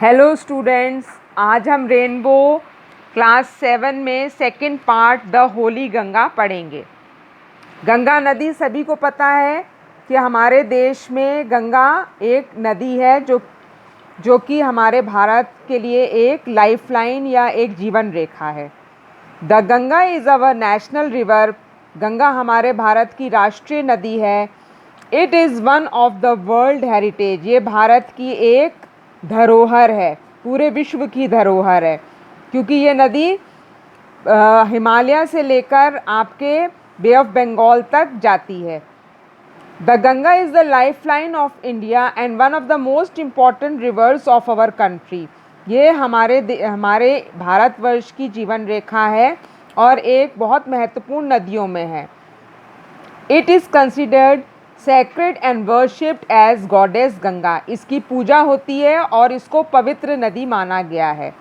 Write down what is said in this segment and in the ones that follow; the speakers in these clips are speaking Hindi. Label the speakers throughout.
Speaker 1: हेलो स्टूडेंट्स, आज हम रेनबो क्लास 7 में second part the Holi Ganga पढ़ेंगे। गंगा नदी सभी को पता है कि हमारे देश में गंगा एक नदी है जो कि हमारे भारत के लिए एक लाइफलाइन या एक जीवन रेखा है। The Ganga is our national river. Ganga हमारे भारत की राष्ट्रीय नदी है। It is one of the world heritage. ये भारत की एक धरोहर है, पूरे विश्व की धरोहर है, क्योंकि ये नदी हिमालय से लेकर आपके बे ऑफ बंगाल तक जाती है। The Ganga is the life line of India and one of the most important rivers of our country. ये हमारे भारतवर्ष की जीवन रेखा है और एक बहुत महत्वपूर्ण नदियों में है। It is considered sacred and worshipped as goddess Ganga. इसकी पूजा होती है और इसको पवित्र नदी माना गया है।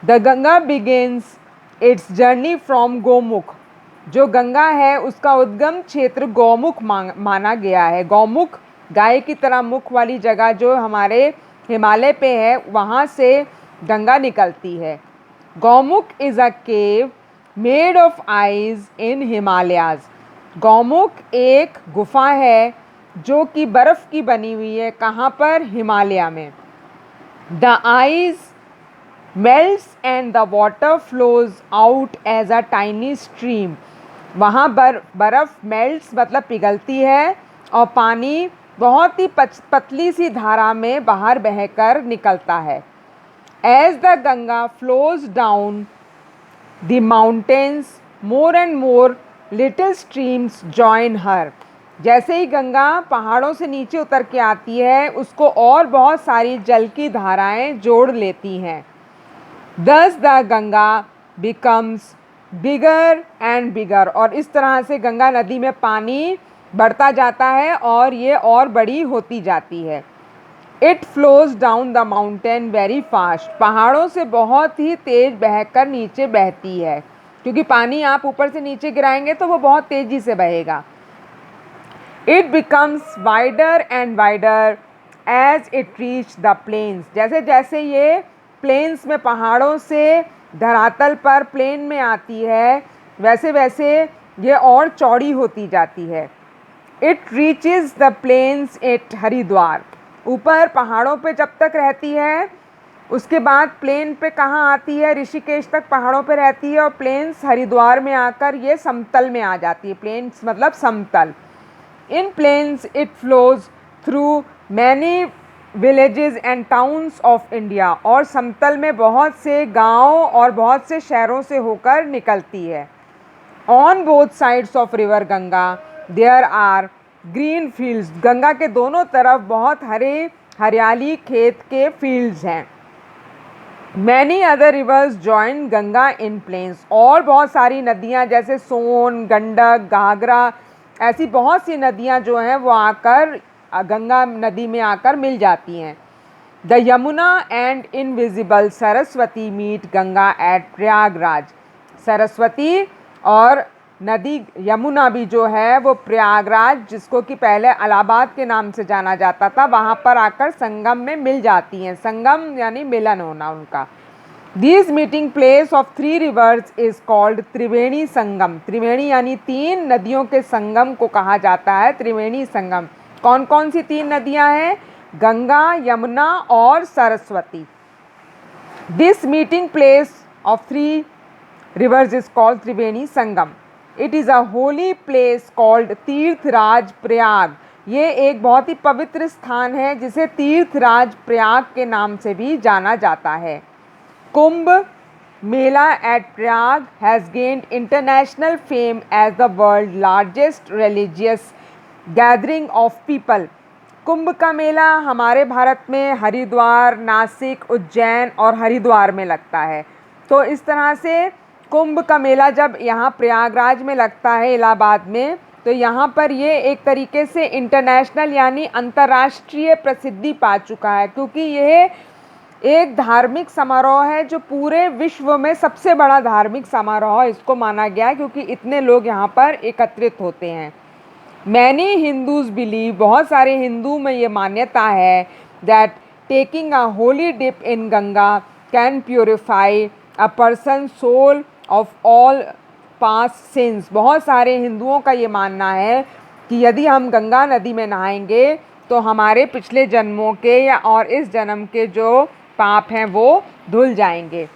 Speaker 1: The Ganga begins it's journey from Gaumukh. जो गंगा है उसका उद्गम क्षेत्र गौमुख माना गया है। गौमुख, गाय की तरह मुख वाली जगह जो हमारे हिमालय पे है, वहाँ से गंगा निकलती है। Gaumukh is a cave made of eyes in Himalayas. Gaumukh एक गुफा है जो कि बर्फ़ की बनी हुई है। कहाँ पर? हिमालय में। The ice melts and the water flows out as a tiny stream. वहाँ बर्फ़ मेल्ट्स मतलब पिघलती है और पानी बहुत ही पतली सी धारा में बाहर बहकर निकलता है। As the Ganga flows down the mountains more and more little streams join her. जैसे ही गंगा पहाड़ों से नीचे उतर के आती है, उसको और बहुत सारी जल की धाराएं जोड़ लेती हैं। दस the Ganga becomes bigger and bigger. और इस तरह से गंगा नदी में पानी बढ़ता जाता है और ये और बड़ी होती जाती है। It flows down the mountain very fast. पहाड़ों से बहुत ही तेज बहकर नीचे बहती है, क्योंकि पानी आप ऊपर से नीचे गिराएंगे तो वो बहुत तेज़ी से बहेगा। It becomes wider and wider as it reach the plains. जैसे जैसे ये प्लेन्स में, पहाड़ों से धरातल पर प्लेन में आती है, वैसे वैसे ये और चौड़ी होती जाती है। It reaches the plains at Haridwar. ऊपर पहाड़ों पे जब तक रहती है, उसके बाद प्लेन पे कहाँ आती है? ऋषिकेश तक पहाड़ों पे रहती है और प्लेन्स हरिद्वार में आकर ये समतल में आ जाती है। प्लेन्स मतलब समतल। In plains it flows through many villages and towns of India. और समतल में बहुत से गाँव और बहुत से शहरों से होकर निकलती है। On both sides of river Ganga there are green fields. Ganga के दोनों तरफ बहुत हरियाली खेत के फील्ड्स हैं। Many other rivers join Ganga in plains. और बहुत सारी नदियाँ जैसे सोन, गंडक, घाघरा, ऐसी बहुत सी नदियाँ जो हैं वो आकर गंगा नदी में आकर मिल जाती हैं। The Yamuna and invisible Saraswati meet Ganga at Prayagraj. Saraswati और नदी यमुना भी जो है वो प्रयागराज, जिसको कि पहले इलाहाबाद के नाम से जाना जाता था, वहाँ पर आकर संगम में मिल जाती हैं। संगम यानी मिलन होना उनका। This meeting place of three rivers is called Triveni Sangam. Triveni यानी तीन नदियों के संगम को कहा जाता है त्रिवेणी संगम। कौन कौन सी तीन नदियाँ हैं? गंगा, यमुना और Saraswati. This meeting place of three rivers is called Triveni Sangam. It is a holy place called तीर्थराज प्रयाग। ये एक बहुत ही पवित्र स्थान है जिसे तीर्थराज प्रयाग के नाम से भी जाना जाता है। Kumbh Mela at Prayag has gained international fame as the world largest religious gathering of people. Kumbh का मेला हमारे भारत में हरिद्वार, नासिक, उज्जैन और हरिद्वार में लगता है। तो इस तरह से कुंभ का मेला जब यहाँ प्रयागराज में लगता है, इलाहाबाद में, तो यहाँ पर ये एक तरीके से इंटरनेशनल यानी अंतर्राष्ट्रीय प्रसिद्धि पा चुका है, क्योंकि यह एक धार्मिक समारोह है जो पूरे विश्व में सबसे बड़ा धार्मिक समारोह इसको माना गया है, क्योंकि इतने लोग यहाँ पर एकत्रित होते हैं। मैनी हिंदूज बिलीव, बहुत सारे हिंदू में ये मान्यता है that taking a holy dip in Ganga can purify a person's soul of all past sins. बहुत सारे हिंदुओं का ये मानना है कि यदि हम गंगा नदी में नहाएंगे तो हमारे पिछले जन्मों के या और इस जन्म के जो पाप हैं वो धुल जाएंगे.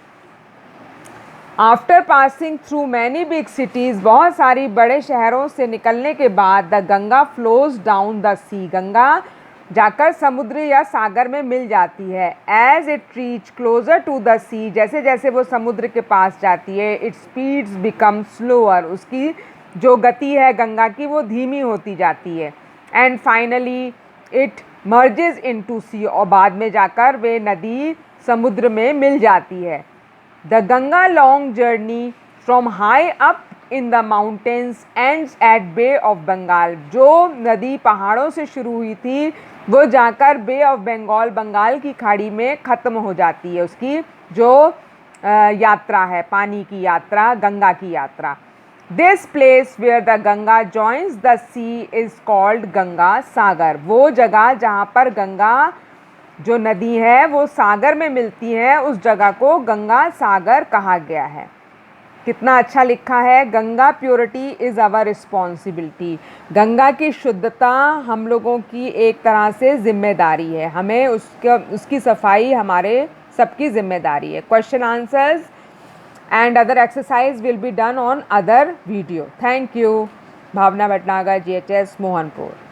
Speaker 1: After passing through many big cities, बहुत सारी बड़े शहरों से निकलने के बाद, the Ganga flows down the sea, Ganga जाकर समुद्र या सागर में मिल जाती है. As it reach closer to the sea, जैसे जैसे वो समुद्र के पास जाती है, इट स्पीड्स बिकम स्लोअर, उसकी जो गति है गंगा की वो धीमी होती जाती है. And finally it merges into sea, और बाद में जाकर वे नदी समुद्र में मिल जाती है. The Ganga long journey from high up in the mountains ends at bay of Bengal, जो नदी पहाड़ों से शुरू हुई थी वो जाकर बे ऑफ बंगाल, बंगाल की खाड़ी में ख़त्म हो जाती है. उसकी जो यात्रा है, पानी की यात्रा, गंगा की यात्रा. This place where the Ganga joins the sea is called Ganga Sagar, वो जगह जहाँ पर गंगा जो नदी है वो सागर में मिलती है, उस जगह को गंगा सागर कहा गया है. कितना अच्छा लिखा है. Ganga purity is our responsibility, Ganga की शुद्धता हम लोगों की एक तरह से जिम्मेदारी है, हमें उसकी सफाई हमारे सबकी जिम्मेदारी है. Question answers and other exercise will be done on other video. Thank you. Bhavna Bhatnagar, GHS, Mohanpur.